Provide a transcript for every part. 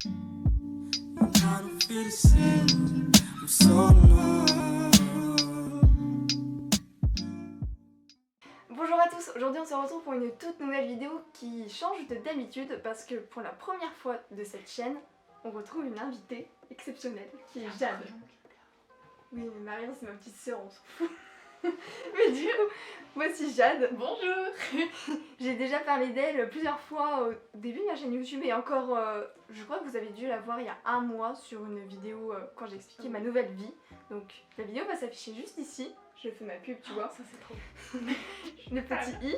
Bonjour à tous, aujourd'hui on se retrouve pour une toute nouvelle vidéo qui change de d'habitude parce que pour la première fois de cette chaîne, on retrouve une invitée exceptionnelle qui est Jade. Oui mais Marion c'est ma petite sœur, on s'en fout. Mais du coup, voici Jade. Bonjour. J'ai déjà parlé d'elle plusieurs fois au début de ma chaîne YouTube et encore, je crois que vous avez dû la voir il y a un mois sur une vidéo quand j'ai expliqué ma nouvelle vie. Donc la vidéo va s'afficher juste ici. Je fais ma pub, tu vois. Ça c'est trop. Le petit i.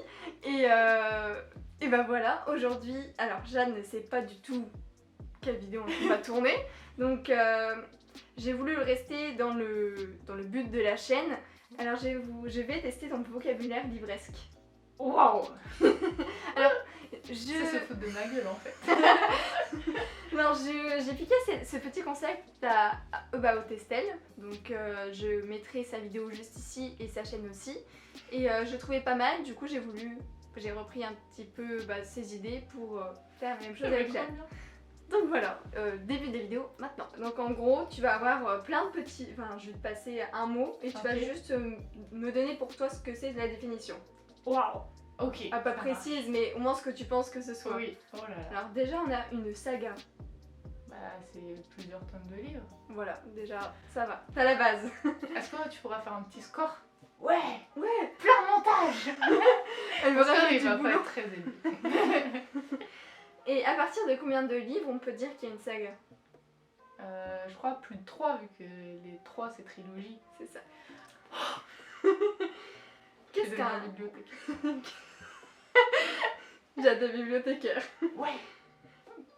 Et bah voilà, aujourd'hui, alors Jade ne sait pas du tout quelle vidéo on va tourner. Donc j'ai voulu rester dans le but de la chaîne. Alors je vais tester ton vocabulaire livresque. Waouh. Alors, C'est se foutre de ma gueule en fait. Non, j'ai piqué ce petit concept à About Estelle. Donc je mettrai sa vidéo juste ici et sa chaîne aussi. Et je trouvais pas mal, du coup j'ai repris un petit peu ses idées pour faire la même chose avec Jade. Donc voilà, début des vidéos maintenant. Donc en gros, tu vas avoir plein de petits... Enfin, je vais te passer un mot et tu vas juste me donner pour toi ce que c'est de la définition. Waouh. Ok. Ah, pas précise, mais au moins ce que tu penses que ce soit. Oui. Oh là là. Alors déjà, on a une saga. Bah c'est plusieurs tomes de livres. Voilà, déjà, ça va. T'as la base. Est-ce que tu pourras faire un petit score? Ouais. Plein montage. Elle me rajoute du boulot. Pas être très aidé. Et à partir de combien de livres on peut dire qu'il y a une saga? Je crois plus de 3 vu que les 3 c'est trilogie. C'est ça. Qu'est-ce qu'un bibliothécaire? J'adore bibliothécaire. Ouais.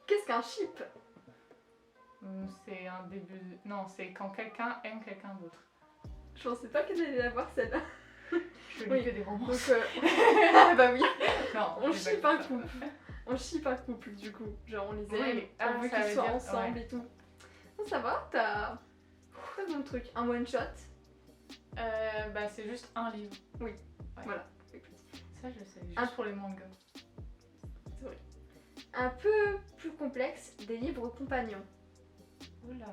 Qu'est-ce qu'un ship? C'est un début... Non, c'est quand quelqu'un aime quelqu'un d'autre. Je pensais pas qu'elle allait l'avoir celle-là. Je lis que des romans. Donc ah bah oui. Non, On ship un couple. On ship un couple du coup. Genre on les aime, Oui. on veut Ça qu'ils veut soient dire- ensemble ouais. et tout. Donc, ça va, t'as bon truc. Un one shot. Bah c'est juste un livre. Oui. Ouais. Voilà. Ça je sais, juste pour les mangas. Un peu plus complexe, des livres compagnons. Oula.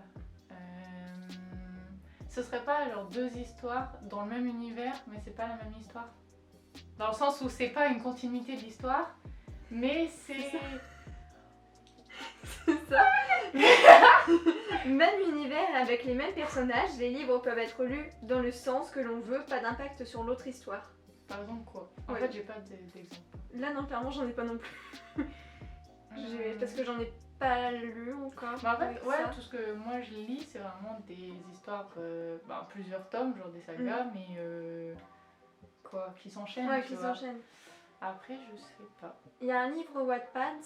Ce serait pas alors 2 histoires dans le même univers, mais c'est pas la même histoire. Dans le sens où c'est pas une continuité de l'histoire, mais c'est... C'est ça. Même univers avec les mêmes personnages, les livres peuvent être lus dans le sens que l'on veut, pas d'impact sur l'autre histoire. Par exemple quoi? En Ouais. fait j'ai pas d'exemple. Là non, clairement j'en ai pas non plus. Parce que j'en ai pas lu encore. Bah en fait, avec ouais, ça. tout ce que moi je lis, c'est vraiment des histoires, plusieurs tomes, genre des sagas, mais quoi, qui s'enchaînent. Ouais, tu qui vois. s'enchaînent. Après, je sais pas. Il y a un livre Wattpad,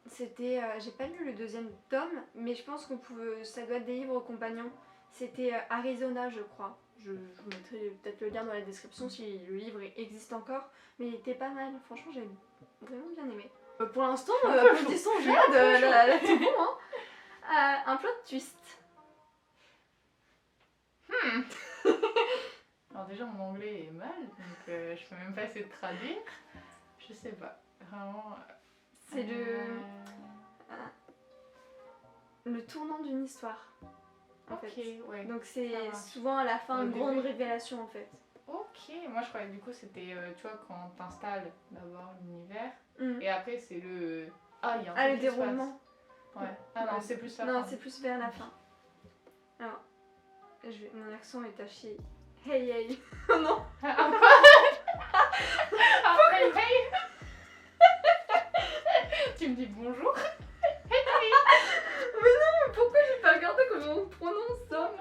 c'était, j'ai pas lu le deuxième tome, mais je pense que ça doit être des livres compagnons. C'était Arizona, je crois. Je vous mettrai peut-être le lien dans la description si le livre existe encore, mais il était pas mal. Franchement, j'ai vraiment bien aimé. Pour l'instant, applaudissons Jade, la tout bon, hein. Un plot twist. Alors déjà, mon anglais est mal, donc je peux même pas essayer de traduire. Je sais pas, vraiment... C'est le tournant d'une histoire. En fait. ouais. Donc c'est Ça marche. souvent à la fin Au une grande début. révélation en fait. Ok, moi je croyais du coup c'était, tu vois, quand t'installes d'abord l'univers, Mhm. et après c'est le... Ah, il y a un Ah, truc le qui se passe. déroulement. Ouais. Ah non, Ouais. c'est plus la Non, fin. c'est plus vers la fin. Alors, mon accent est taché. Hey hey. Oh non. Ah, quoi? Après, hey. Tu me dis bonjour. Pourquoi j'ai pas regardé comment on prononce ça?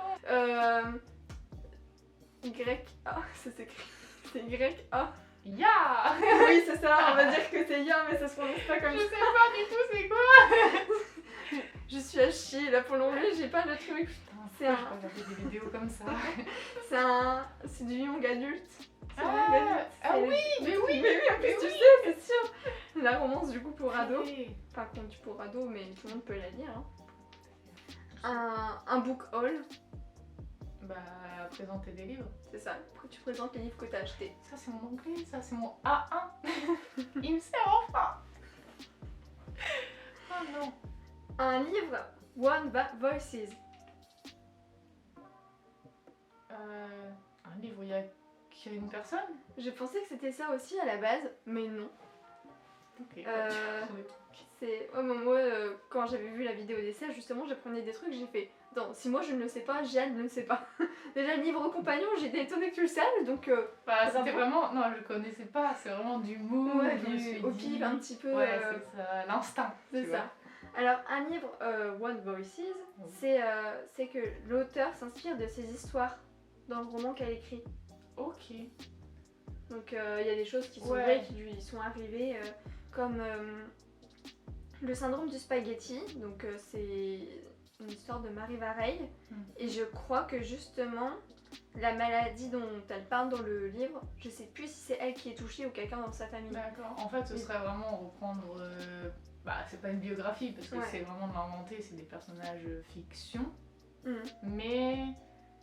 Y-A, ça s'écrit. C'est Y-A. Ya. Oui, c'est ça, on va dire que c'est Ya, mais ça se prononce pas Je comme sais ça. pas du tout c'est quoi. Je suis à chier là pour l'anglais, j'ai pas le truc. C'est Je un. peux regarder des vidéos comme ça. C'est du young adulte. C'est Ah, du young adulte. ah C'est- oui, mais oui. Mais oui, en plus mais tu oui. sais, c'est sûr. La romance du coup pour ados. Purée. Pas conçue pour ados, mais tout le monde peut la lire. Hein. Un book haul, Bah, présenter des livres. c'est ça. Tu présentes les livres que t'as achetés. Ça c'est mon anglais, ça c'est mon A1. Il me sert enfin. Oh non. un livre One Voices. Un livre où il y a une personne. Je pensais que c'était ça aussi à la base, mais non. Ok. C'est moi quand j'avais vu la vidéo d'essai, justement, j'apprenais des trucs, j'ai fait non, si moi je ne le sais pas, Jeanne ne le sait pas. Déjà le livre compagnon, j'étais étonnée que tu le saches, donc bah, c'était vraiment non, je connaissais pas, c'est vraiment du mot, ouais, au pif un petit peu. Ouais, c'est ça, l'instinct. C'est ça. Alors un livre One Voices, c'est que l'auteur s'inspire de ses histoires dans le roman qu'elle écrit. Ok. Donc il y a des choses qui sont vraies, qui lui sont arrivées, comme le syndrome du spaghetti. Donc c'est une histoire de Marie Vareille. Et je crois que justement, la maladie dont elle parle dans le livre, je sais plus si c'est elle qui est touchée ou quelqu'un dans sa famille. D'accord. En fait, ce serait vraiment reprendre... bah, c'est pas une biographie, parce que c'est vraiment de l'inventer, c'est des personnages fiction. Mais...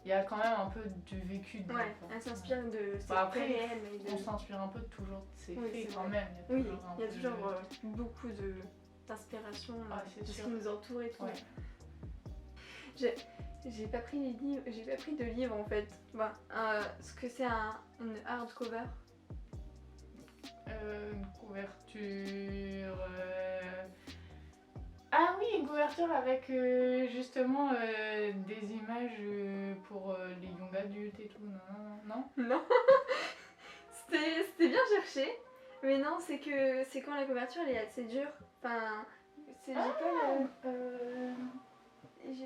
il y a quand même un peu du vécu de elle s'inspire de ses faits réels. On s'inspire un peu toujours de ses faits quand même. Il y a toujours beaucoup d'inspiration de ce qui nous entoure et tout. Ouais. J'ai pas pris de livre en fait. Ce que c'est une hardcover. Une couverture... Ah oui, une couverture avec justement des images pour les young adultes et tout, non? Non. C'était bien cherché, mais non, c'est quand la couverture elle est assez dure. Enfin, j'ai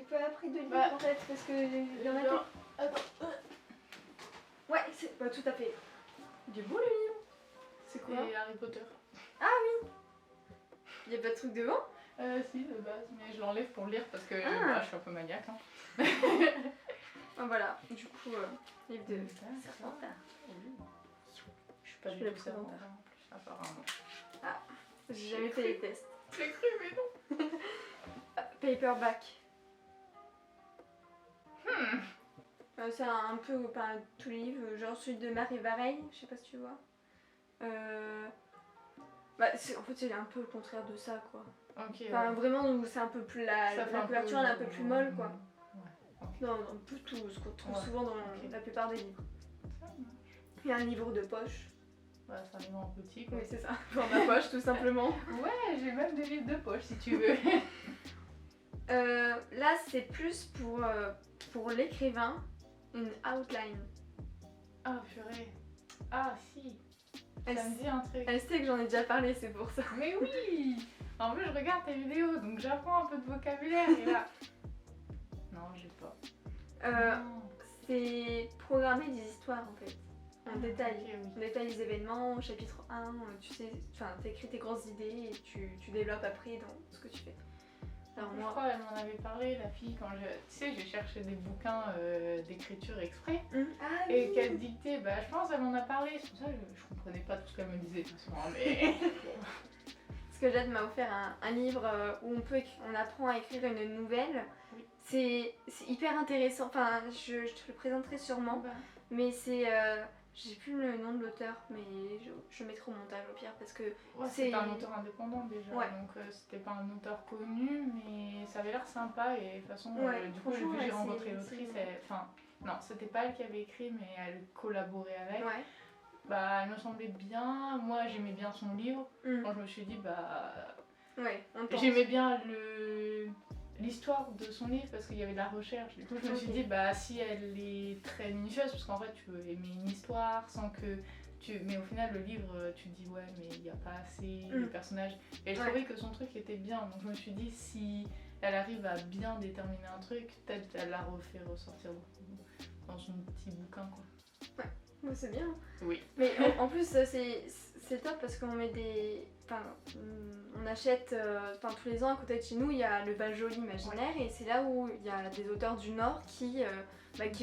pas appris de livre en fait, parce que il y en a qui... Attends. Ouais, c'est tout à fait. Du beau le livre. C'est quoi? Et Harry Potter. Ah oui. Y a pas de truc devant? Si, de base, mais je l'enlève pour lire parce que je suis un peu maniaque. Hein. Voilà, du coup, livre de Serpentard. Je suis pas du tout Serpentard en plus, apparemment. Ah, j'ai jamais fait les tests. J'ai cru, mais non. Paperback. C'est un peu tout livre, genre celui de Marie Vareille, je sais pas si tu vois. En fait, c'est un peu le contraire de ça, quoi. Okay, vraiment, c'est un peu plus la couverture elle est un peu plus molle, quoi. Ouais. Non, un peu tout ce qu'on trouve souvent dans la plupart des livres. Il y a un livre de poche. Bah, c'est un livre en petit, quoi. Oui, c'est ça, pour ma poche, tout simplement. Ouais, j'ai même des livres de poche, si tu veux. Là, c'est plus pour l'écrivain, une outline. Ah, purée. Ah, si. Ça me dit un truc. Elle sait que j'en ai déjà parlé, c'est pour ça. Mais oui. En plus, je regarde tes vidéos, donc j'apprends un peu de vocabulaire et là... Non, j'ai pas. C'est programmer des histoires en fait, en détail. Okay, oui. On détaille les événements, chapitre 1, tu sais, t'écris tes grosses idées et tu développes après dans ce que tu fais. Alors moi, je crois qu'elle m'en avait parlé, la fille, quand j'ai cherché des bouquins d'écriture exprès et qu'elle dictait, je pense qu'elle m'en a parlé, c'est pour ça que je comprenais pas tout ce qu'elle me disait de toute façon, mais... Parce que Jade m'a offert un livre où on apprend à écrire une nouvelle. Oui. C'est hyper intéressant, je te le présenterai sûrement, mais c'est... j'ai plus le nom de l'auteur, mais je mettrai au montage au pire parce que c'est un auteur indépendant déjà, donc c'était pas un auteur connu, mais ça avait l'air sympa et de toute façon, du coup, vu que j'ai rencontré l'autrice, non, c'était pas elle qui avait écrit, mais elle collaborait avec. Ouais. Elle me semblait bien, moi j'aimais bien son livre, quand je me suis dit j'aimais bien l'histoire de son livre parce qu'il y avait de la recherche, du coup je me suis dit si elle est très minutieuse, parce qu'en fait tu peux aimer une histoire sans que mais au final le livre tu te dis mais il n'y a pas assez de personnages, et je trouvais que son truc était bien, donc je me suis dit si elle arrive à bien déterminer un truc, peut-être elle la refait ressortir dans son petit bouquin, quoi. Ouais. C'est bien. Oui. Mais en plus, c'est top parce qu'on met des... on achète... tous les ans, à côté de chez nous, il y a le Val-Joli imaginaire et c'est là où il y a des auteurs du Nord qui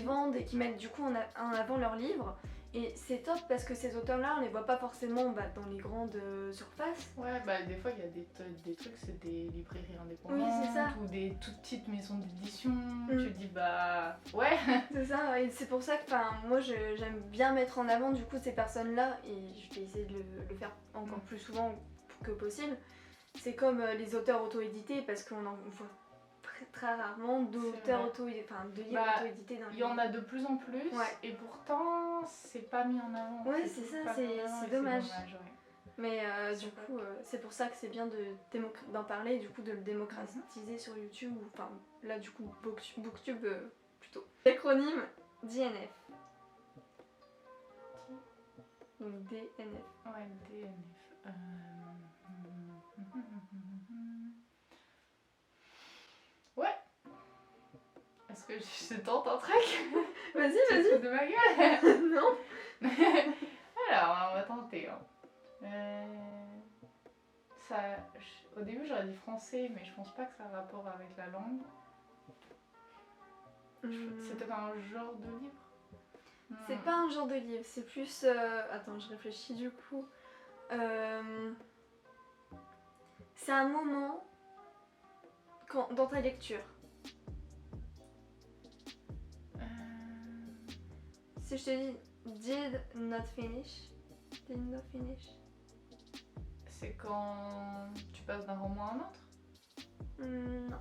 vendent et qui mettent du coup en avant leurs livres. Et c'est top parce que ces auteurs-là, on les voit pas forcément dans les grandes surfaces. Ouais, des fois, il y a des trucs, c'est des librairies indépendantes ou des toutes petites maisons d'édition. Tu te dis, ouais. C'est ça, et c'est pour ça que moi, j'aime bien mettre en avant du coup ces personnes-là et je vais essayer de le faire encore plus souvent que possible. c'est comme les auteurs auto-édités parce qu'on en voit très rarement d'auteurs enfin de livres auto-édités dans les... Il y en a de plus en plus et pourtant c'est pas mis en avant. Ouais, c'est ça, c'est dommage. Ouais. Mais du coup, c'est pour ça que c'est bien d'en parler, du coup de le démocratiser sur YouTube, ou enfin là du coup Booktube plutôt. L'acronyme DNF. Donc DNF. Ouais, DNF. Ouais. Est-ce que je tente un truc? Vas-y. Tu te fous de ma gueule? Non. Alors, on va tenter. Au début, j'aurais dit français, mais je pense pas que ça a rapport avec la langue. C'était un genre de livre? C'est pas un genre de livre, c'est plus... Attends, je réfléchis du coup. C'est un moment dans ta lecture. Si je te dis did not finish. C'est quand tu passes d'un roman à un autre? Non.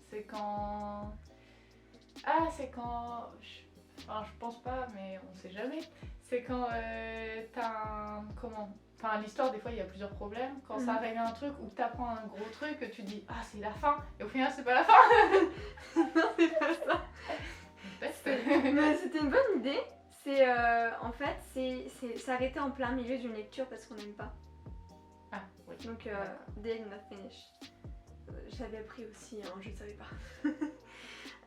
C'est quand... Ah, c'est quand... Enfin, je pense pas, mais on sait jamais. C'est quand t'as un... Comment? Enfin, l'histoire, des fois, il y a plusieurs problèmes. Quand ça arrive à un truc ou que t'apprends un gros truc, que tu dis « Ah, c'est la fin !» et au final, c'est pas la fin. Non, c'est pas ça. Mais c'était une bonne idée. C'est en fait, c'est s'arrêter en plein milieu d'une lecture parce qu'on n'aime pas. Ah, oui. Donc, did not finish. J'avais appris aussi, hein, je ne savais pas.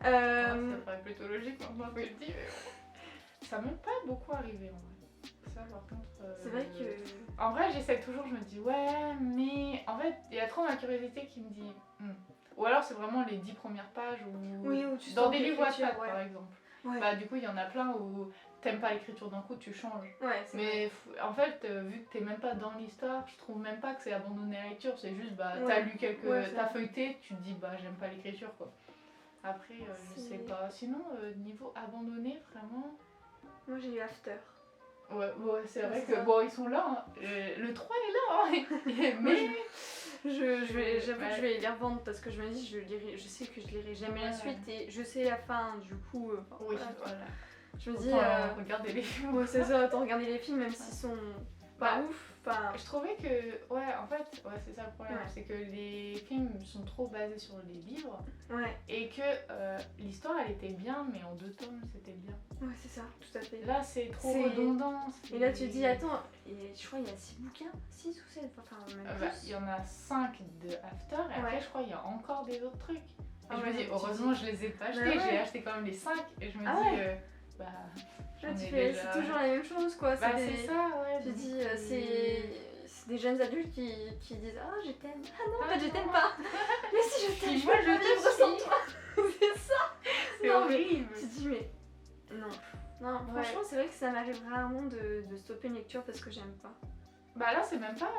Ça paraît plutôt logique maintenant que je le dis, mais bon. Ça m'est pas beaucoup arrivé en vrai. Ça, par contre. C'est vrai que. En vrai, j'essaie toujours, je me dis ouais, mais en fait, il y a trop ma curiosité qui me dit. Ou alors, c'est vraiment les 10 premières pages ou. Oui, ou tu dans des livres Wattpad par exemple. Ouais. Bah, du coup, il y en a plein où t'aimes pas l'écriture d'un coup, tu changes. Ouais, mais en fait, vu que t'es même pas dans l'histoire, je trouve même pas que c'est abandonner la lecture, c'est juste bah t'as lu t'as feuilleté, tu te dis bah j'aime pas l'écriture quoi. Après, je sais pas. Sinon, niveau abandonné, vraiment. Moi j'ai eu After. Ouais, c'est vrai que bon, ils sont là. Hein. Le 3 est là. Hein. Mais. J'avoue que je vais les revendre parce que je me dis, je sais que je lirai jamais la suite et je sais la fin, du coup. Oui, voilà. Je me dis. Regarder les films. Ouais, c'est ça, autant regarder les films même s'ils sont pas ouf. Enfin... Je trouvais que, ouais, en fait, c'est ça le problème, c'est que les films sont trop basés sur les livres et que l'histoire elle était bien, mais en 2 tomes c'était bien. Ouais, c'est ça, tout à fait. Là c'est trop redondant. Et là tu te dis, attends, je crois qu'il y a 6 bouquins, 6 ou 7, enfin même plus. Il y en a 5 de After et après je crois qu'il y a encore des autres trucs. Et je me dis, heureusement je les ai pas achetés, j'ai acheté quand même les 5 et je me dis, bah. Là, c'est toujours la même chose quoi. Bah, c'est ça, ouais. Tu dis, c'est des jeunes adultes qui disent ah je t'aime. Ah non, en fait je t'aime pas. Mais si je t'aime, moi je vivre sans toi. C'est ça. C'est horrible. Tu dis mais non, franchement c'est vrai que ça m'arrive rarement de stopper une lecture parce que j'aime pas. Bah là c'est même pas.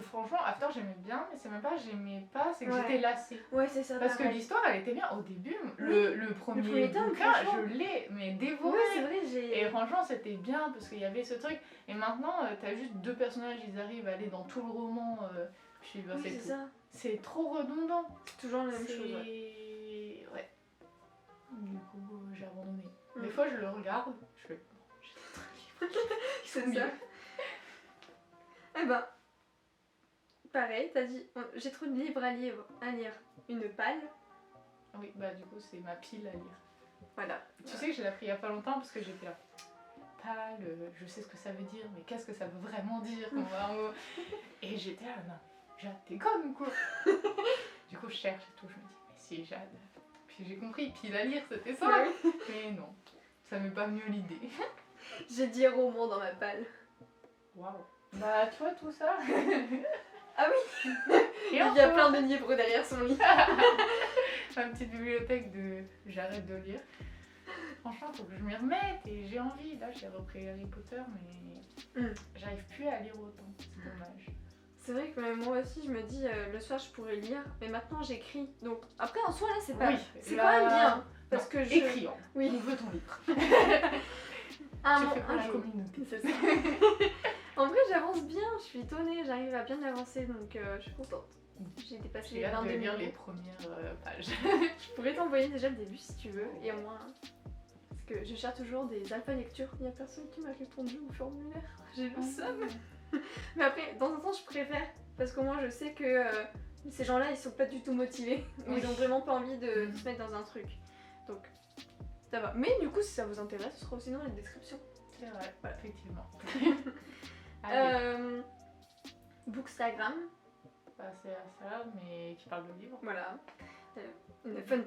Franchement, After j'aimais bien, mais c'est même pas j'aimais pas, c'est que j'étais lassée. Ouais, c'est ça. Parce que l'histoire elle était bien au début. Le premier bouquin, je l'ai mais dévoré. Ouais, c'est vrai, et franchement, c'était bien parce qu'il y avait ce truc. Et maintenant, t'as juste 2 personnages, ils arrivent à aller dans tout le roman. Puis bah, c'est tout. C'est trop redondant. C'est toujours la même chose. Ouais. Du coup, j'ai abandonné. Des fois, je le regarde, je fais. J'ai d'autres livres. C'est ça. Eh ben. Pareil, t'as dit, j'ai trop de livres à lire. Une palle. Oui, bah du coup c'est ma pile à lire. Voilà. Tu sais que je l'ai appris il y a pas longtemps parce que j'étais là. Palle, je sais ce que ça veut dire, mais qu'est-ce que ça veut vraiment dire Et j'étais là, non, Jade, t'es conne quoi. Du coup je cherche et tout, je me dis, mais si Jade. Puis j'ai compris, pile à lire c'était ça. Mais non, ça m'est pas mieux l'idée. J'ai 10 romans dans ma palle. Waouh. Bah toi tout ça. Ah oui. Il y a plein de livres derrière son lit. Ma petite bibliothèque de j'arrête de lire. Franchement, faut que je m'y remette et j'ai envie. Là, j'ai repris Harry Potter, mais j'arrive plus à lire autant. C'est dommage. C'est vrai que moi aussi, je me dis le soir, je pourrais lire, mais maintenant j'écris. Donc après, en soi, là, c'est pas. C'est quand même bien. Parce que je. Écriant. Oui. On veut ton livre. Tu fais pour la communauté. C'est ça. En vrai, j'avance bien, je suis étonnée, j'arrive à bien avancer, donc je suis contente. J'ai dépassé les 22 de lire 000 les mots. premières pages. Je pourrais t'envoyer déjà le début si tu veux, et au moins... Parce que je cherche toujours des alpha lectures, il n'y a personne qui m'a répondu au formulaire, j'ai le seum. Mais après, dans un sens, je préfère, parce qu'au moins je sais que ces gens-là, ils sont pas du tout motivés, ou ils ont vraiment pas envie de se mettre dans un truc. Donc, ça va. Mais du coup, si ça vous intéresse, ce sera aussi dans les descriptions. C'est vrai, Voilà. effectivement. Allez. Bookstagram, Bah, c'est ça, mais qui parle de livres. voilà. Une fun...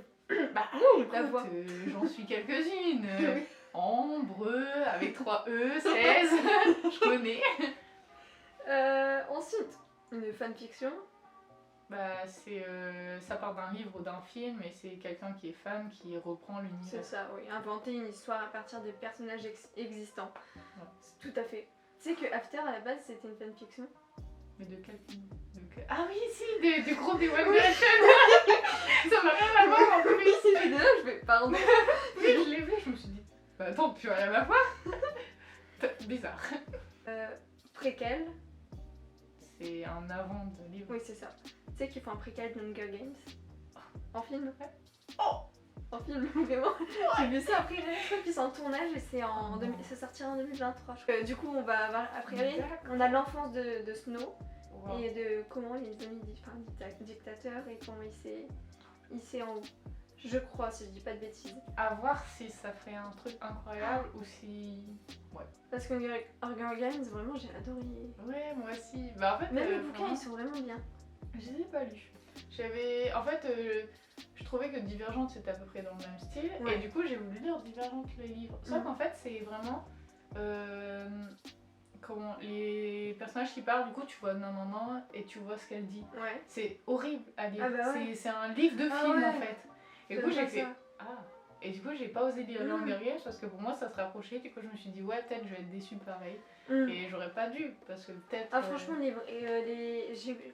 Bah, la voix. J'en suis quelques-unes. Oui. Ambre, avec 3 E, 16, je connais. Ensuite, une fanfiction. Bah, ça part d'un livre ou d'un film et c'est quelqu'un qui est fan qui reprend l'univers. C'est ça, oui. Inventer une histoire à partir des personnages existants. Ouais. C'est tout à fait. Tu sais que After, à la base, c'était une fanfiction. Mais de quel film? Ah oui, si, du groupe des One Direction. Ça m'a rien à voir en plus. Et de là, je vais... Pardon. Oui, je l'ai vu, je me suis dit, bah attends, plus rien à voir. Bizarre. Préquel. C'est un avant de livre. Oui, c'est ça. Tu sais qu'ils font un préquel de Hunger Games. En film. Oh. En film, vraiment. J'ai vu ça après, je crois qu'ils sont en tournage et ça sortira en 2023. Du coup, on va avoir, après, on a l'enfance de Snow. Wow. Et de comment il est devenu dictateur et comment il s'est en haut. Je crois, si je dis pas de bêtises. À voir si ça ferait un truc incroyable ou si... Ouais. Parce que Hunger Games, vraiment, j'ai adoré. Ouais, moi aussi. Bah, en fait, même les bouquins, ils sont vraiment bien. Je les ai pas lus. En fait, je trouvais que Divergente, c'était à peu près dans le même style. Ouais. Et du coup, j'ai voulu lire Divergente, le livre. Sauf qu'en fait, c'est vraiment... Comment les personnages qui parlent, du coup tu vois non et tu vois ce qu'elle dit. Ouais. C'est horrible à lire. Ah bah ouais. C'est un livre de film en fait. Et du coup j'ai fait et du coup j'ai pas osé lire Hunger Games parce que pour moi ça se rapprochait. Du coup je me suis dit ouais peut-être je vais être déçue pareil. Et j'aurais pas dû parce que peut-être. Ah franchement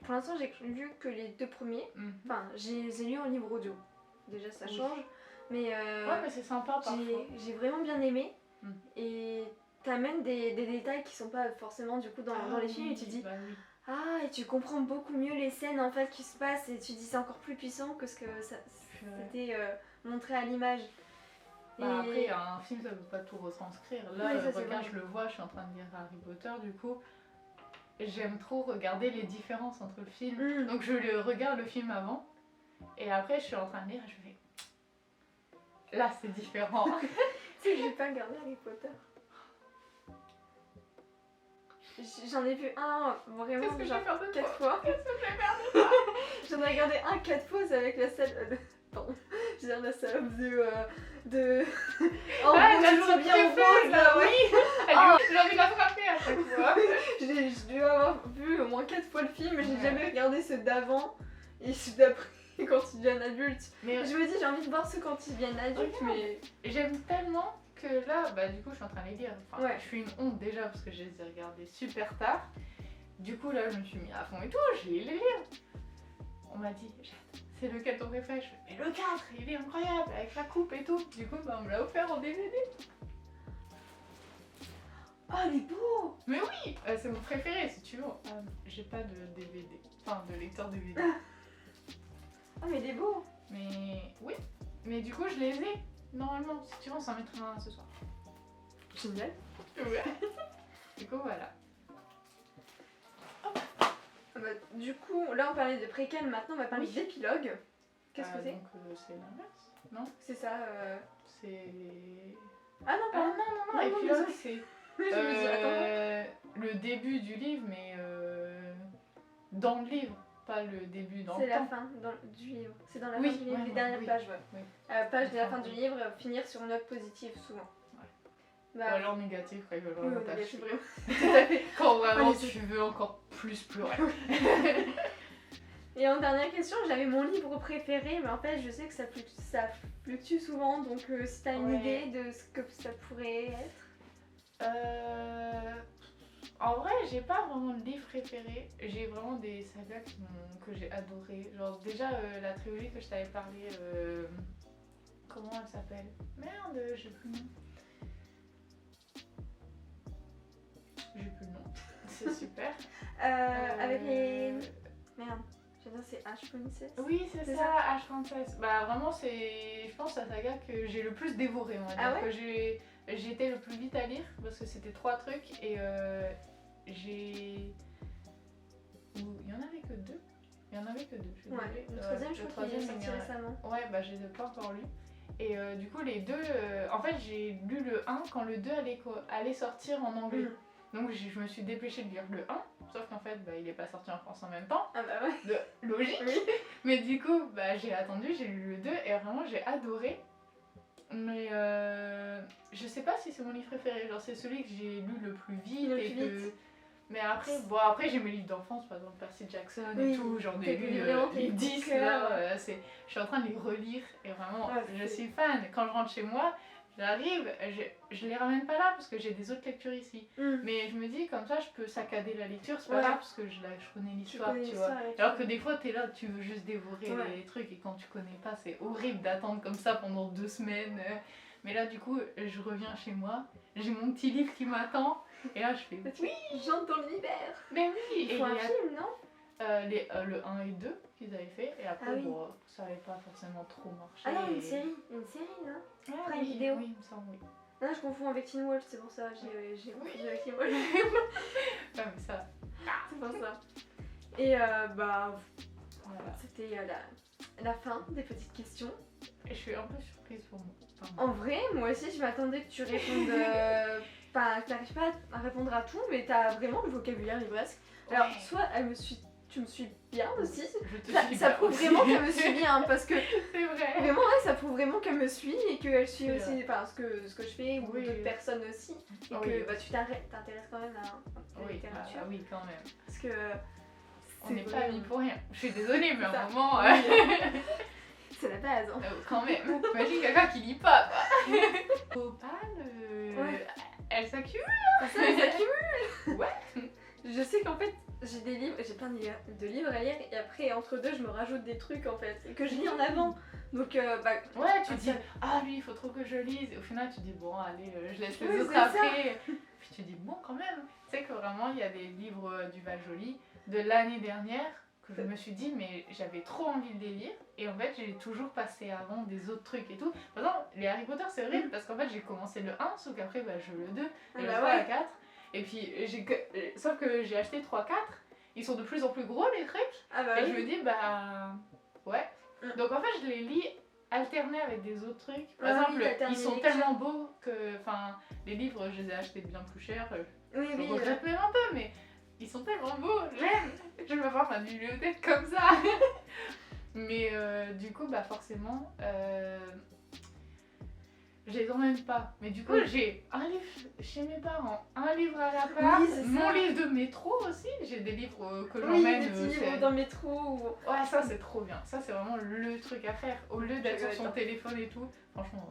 pour l'instant j'ai lu que les 2 premiers. Enfin j'ai lu en livre audio. Déjà ça change. Mais ouais mais c'est sympa parfois. J'ai vraiment bien aimé. Et t'amènes des détails qui sont pas forcément du coup dans les films et tu dis bah oui. Ah, et tu comprends beaucoup mieux les scènes en fait qui se passent et tu dis c'est encore plus puissant que ce que c'était montré à l'image. Bah après un film ça peut pas tout retranscrire. Là regarde je le vois, je suis en train de lire Harry Potter du coup j'aime trop regarder les différences entre le film. Donc je regarde le film avant et après je suis en train de lire et je fais là c'est différent. Tu sais j'ai pas regardé Harry Potter. J'en ai vu un vraiment genre 4 fois. Qu'est-ce que je vais faire de toi? J'en ai regardé un 4 fois, c'est avec la salle pardon, je veux dire la salle de... Oh la toujours bien rose là, oui. J'ai envie de l'attraper à chaque fois. Je dois avoir vu au moins 4 fois le film, mais j'ai jamais regardé ceux d'avant et ceux d'après quand ils deviennent adultes. Mais je me dis j'ai envie de voir ceux quand ils deviennent adultes, mais... J'aime tellement... que là, bah du coup je suis en train de les lire. Enfin, je suis une honte déjà parce que je les ai regardés super tard. Du coup là je me suis mis à fond et tout, je vais les lire. On m'a dit, c'est lequel ton préféré? Je fais, mais le 4, il est incroyable avec la coupe et tout. Du coup bah on me l'a offert en DVD. Oh il est beau. Mais oui, c'est mon préféré si tu veux. J'ai pas de DVD, enfin de lecteur DVD. Ah mais il est beau. Mais oui, mais du coup je les ai. Normalement, si tu veux, on s'en mettra un ce soir. Génial. Ouais. Du coup, voilà. Bah, du coup, là on parlait de préquel, maintenant on va parler d'épilogue. Qu'est-ce que c'est? Donc c'est l'inverse, non? C'est ça, C'est... Ah non, pardon. Non, épilogue c'est... le début du livre, mais dans le livre. Pas le début dans le temps. C'est la fin du livre. C'est dans la fin du livre, les dernières pages, page de la fin du livre, finir sur une note positive souvent. Ouais. Bah, ou alors négatif, quand il veut vraiment négatif, vraiment. Tout à fait. Quand vraiment tu veux encore plus pleurer. Et en dernière question, j'avais mon livre préféré, mais en fait je sais que ça fluctue souvent, donc si t'as une idée de ce que ça pourrait être. En vrai, j'ai pas vraiment de livre préféré. J'ai vraiment des sagas que j'ai adoré. Genre déjà la trilogie que je t'avais parlé, comment elle s'appelle? Merde, j'ai plus le nom. J'ai plus le nom. c'est super. Avec les... Merde, j'allais dire c'est H.16. Oui, c'est ça, H.16. Bah vraiment, c'est, je pense, la saga que j'ai le plus dévoré, on va dire. Ah ouais? Que j'ai été le plus vite à lire, parce que c'était 3 trucs, et j'ai... Il y en avait que 2. Il y en avait que 2, je suis désolée. Le troisième, je crois qu'il est sorti récemment. Ouais, bah je les ai pas encore lus. Et du coup, les 2, en fait, j'ai lu le 1 quand le 2 allait sortir en anglais. Donc je me suis dépêchée de lire le 1, sauf qu'en fait, bah, il est pas sorti en France en même temps. Ah bah ouais. Logique. Oui. Mais du coup, bah, j'ai attendu, j'ai lu le 2 et vraiment, j'ai adoré. Mais je sais pas si c'est mon livre préféré, genre c'est celui que j'ai lu le plus vite. Mais après, après j'ai mes livres d'enfance, par exemple Percy Jackson et tout, j'en ai lu les 10 là, je suis en train de les relire et vraiment je suis fan. Quand je rentre chez moi, j'arrive, je les ramène pas là parce que j'ai des autres lectures ici. Mais je me dis comme ça je peux saccader la lecture, c'est pas grave parce que je connais l'histoire, tu vois. Alors que des fois t'es là, tu veux juste dévorer les trucs et quand tu connais pas c'est horrible d'attendre comme ça pendant 2 semaines. Mais là du coup je reviens chez moi, j'ai mon petit livre qui m'attend. Et là je fais oui, j'entre dans l'univers. Mais oui. Il faut un film, non? Le 1 et 2 qu'ils avaient fait et après bon, ça avait pas forcément trop marché. Ah non, une série non? Prime Vidéo. Oui, il me semble, oui. Non, je confonds avec Teen Wolf, c'est pour ça, j'ai confondu avec Teen Wolf. Ouais, mais ça. C'est pour ça. Et bah voilà. C'était la fin des petites questions. Et je suis un peu surprise pour moi. En vrai, moi aussi je m'attendais que tu répondes que t'arrives pas à répondre à tout, mais t'as vraiment le vocabulaire livresque. Alors, soit tu me suis bien aussi, ça prouve vraiment qu'elle me suit bien, parce que c'est vrai. Vraiment, ça prouve vraiment qu'elle me suit et qu'elle suit aussi ce que je fais ou d'autres personnes aussi, et que bah, tu t'intéresses quand même à la littérature. Oui, quand même. Parce que on n'est pas amis pour rien. Je suis désolée, mais à un moment... c'est la base. Hein. Quand même. Imagine quelqu'un qui lit pas, quoi. Opale, elle s'accumule. Ça, elle s'accumule. Ouais. Je sais qu'en fait, j'ai plein de livres à lire et après, entre deux, je me rajoute des trucs en fait, que je lis en avant. Donc, ouais, tu dis, lui, il faut trop que je lise. Et au final, tu dis, bon, allez, je laisse les autres après. Puis tu dis, bon, quand même. Tu sais que vraiment, il y a des livres du Val-Joly de l'année dernière que je me suis dit, mais j'avais trop envie de les lire. Et en fait, j'ai toujours passé avant des autres trucs et tout. Par exemple, les Harry Potter, c'est horrible parce qu'en fait, j'ai commencé le 1, sauf qu'après, je veux le 2, et le 3 et le 4. Et puis, sauf que j'ai acheté 3-4. Ils sont de plus en plus gros, les trucs. Et je me dis, ouais. Donc en fait, je les lis alternés avec des autres trucs. Par exemple, ils sont tellement beaux que, les livres, je les ai achetés bien plus cher. Je regrette même un peu, mais ils sont tellement beaux, j'aime. Je veux avoir ma bibliothèque comme ça. Mais du coup, forcément, je les emmène pas. Mais du coup, j'ai un livre chez mes parents, un livre à la part, mon livre de métro aussi. J'ai des livres que j'emmène. Des petits livres dans le métro. Ouais, ça c'est trop bien. Ça c'est vraiment le truc à faire. Au lieu d'être sur son téléphone et tout. Franchement,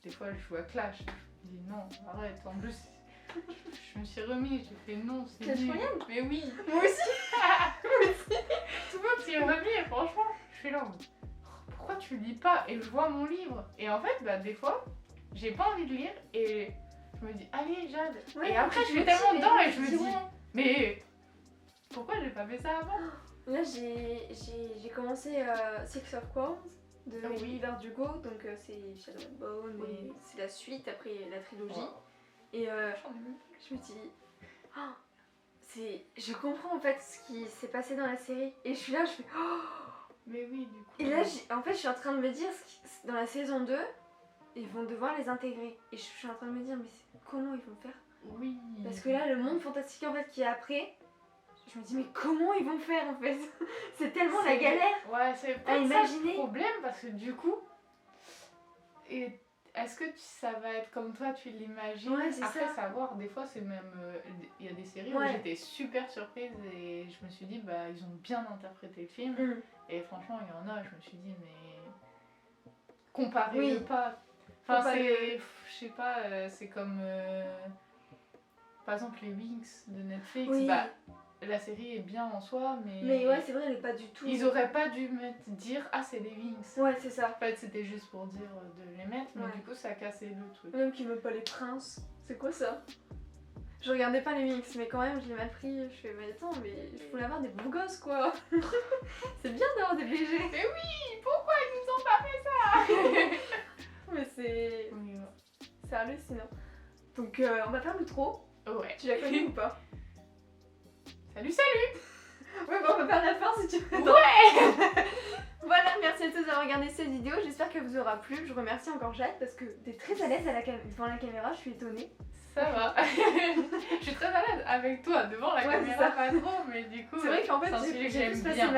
des fois je joue à Clash. Je dis non, arrête. En plus, je me suis remis. J'ai fait non, c'est nul. Mais oui. Moi aussi. Tout le monde s'y est remis et franchement, je suis là. Pourquoi tu lis pas? Et je vois mon livre. Et en fait, des fois, j'ai pas envie de lire et je me dis, allez Jade. Et après, je suis tellement dedans et je me dis, mais pourquoi j'ai pas fait ça avant? Là, j'ai commencé Six of Crows de Oliver Hugo, donc c'est Shadow and Bone, et c'est la suite après la trilogie. Et je me dis, je comprends en fait ce qui s'est passé dans la série. Et je suis là, je fais, mais oui, du coup. Et là, en fait, je suis en train de me dire, dans la saison 2, ils vont devoir les intégrer. Et je suis en train de me dire, mais comment ils vont faire? Oui. Parce que là, le monde fantastique en fait qui est après, je me dis, mais comment ils vont faire en fait? C'est tellement la galère. Ouais, c'est pas le problème parce que du coup, est-ce que ça va être comme toi tu l'imagines? Après, savoir, des fois, c'est même. Il y a des séries où j'étais super surprise et je me suis dit, ils ont bien interprété le film. Et franchement, il y en a, je me suis dit, mais. Comparez-le pas. Enfin, je sais pas, c'est comme. Par exemple, les Wings de Netflix. La série est bien en soi, mais ouais, c'est vrai, elle est pas du tout. Ils auraient pas dû dire c'est des Wings. Ouais, c'est ça. En fait, c'était juste pour dire de les mettre, mais du coup, ça a cassé le truc. Même qu'ils veulent pas les princes. C'est quoi ça? Je regardais pas les mix, mais quand même, je l'ai mal pris. Je fais, mais attends, mais je voulais avoir des beaux gosses, quoi. C'est bien d'avoir des BG. Mais oui, pourquoi ils nous ont pas fait ça? Mais c'est... Oui, C'est hallucinant. Donc, on va faire l'outro. ouais. Tu la connais ou pas? Salut, salut. Ouais, bah on va faire la fin si tu veux. Ouais. Voilà, merci à tous d'avoir regardé cette vidéo. J'espère qu'elle vous aura plu. Je remercie encore Jade parce que t'es très à l'aise devant la caméra. Je suis étonnée. Ça va. Je suis très à l'aise avec toi devant la caméra, pas trop, mais du coup. C'est vrai qu'en fait, c'est un sujet que j'ai j'aime juste passé bien.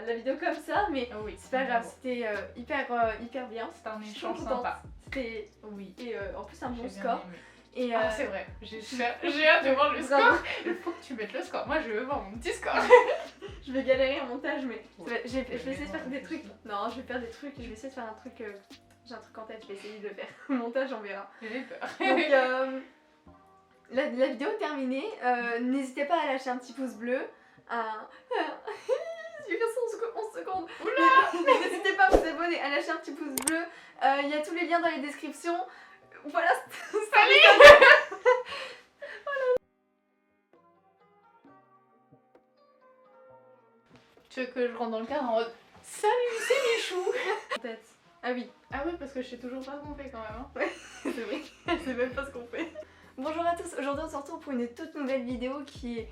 la vidéo comme ça, mais Oui, c'est pas grave. C'était hyper bien. C'était un Je suis échange contente. sympa. C'était Oui. et en plus un bon J'ai bien score. aimé. Et Ah, c'est vrai, j'ai hâte de voir le Bravo. score. Il faut que tu mettes le score. Moi, je veux voir mon petit score. je vais galérer en montage, mais Ouais. je vais essayer de faire des trucs. Non, je vais faire des trucs. Je vais essayer de faire un truc. J'ai un truc en tête. Je vais essayer de le faire. Montage, on verra. J'ai peur. Donc la vidéo est terminée. N'hésitez pas à lâcher un petit pouce bleu. Il reste 11 secondes. N'hésitez pas à vous abonner, à lâcher un petit pouce bleu. Il y a tous les liens dans les descriptions. Voilà. Salut. Tu veux que je rentre dans le cadre en mode salut, c'est Michou. En tête. Ah oui, Ah oui, parce que je sais toujours pas ce qu'on fait quand même. Hein. c'est vrai. Je sais même pas ce qu'on fait. Bonjour à tous. Aujourd'hui on se retrouve pour une toute nouvelle vidéo qui est...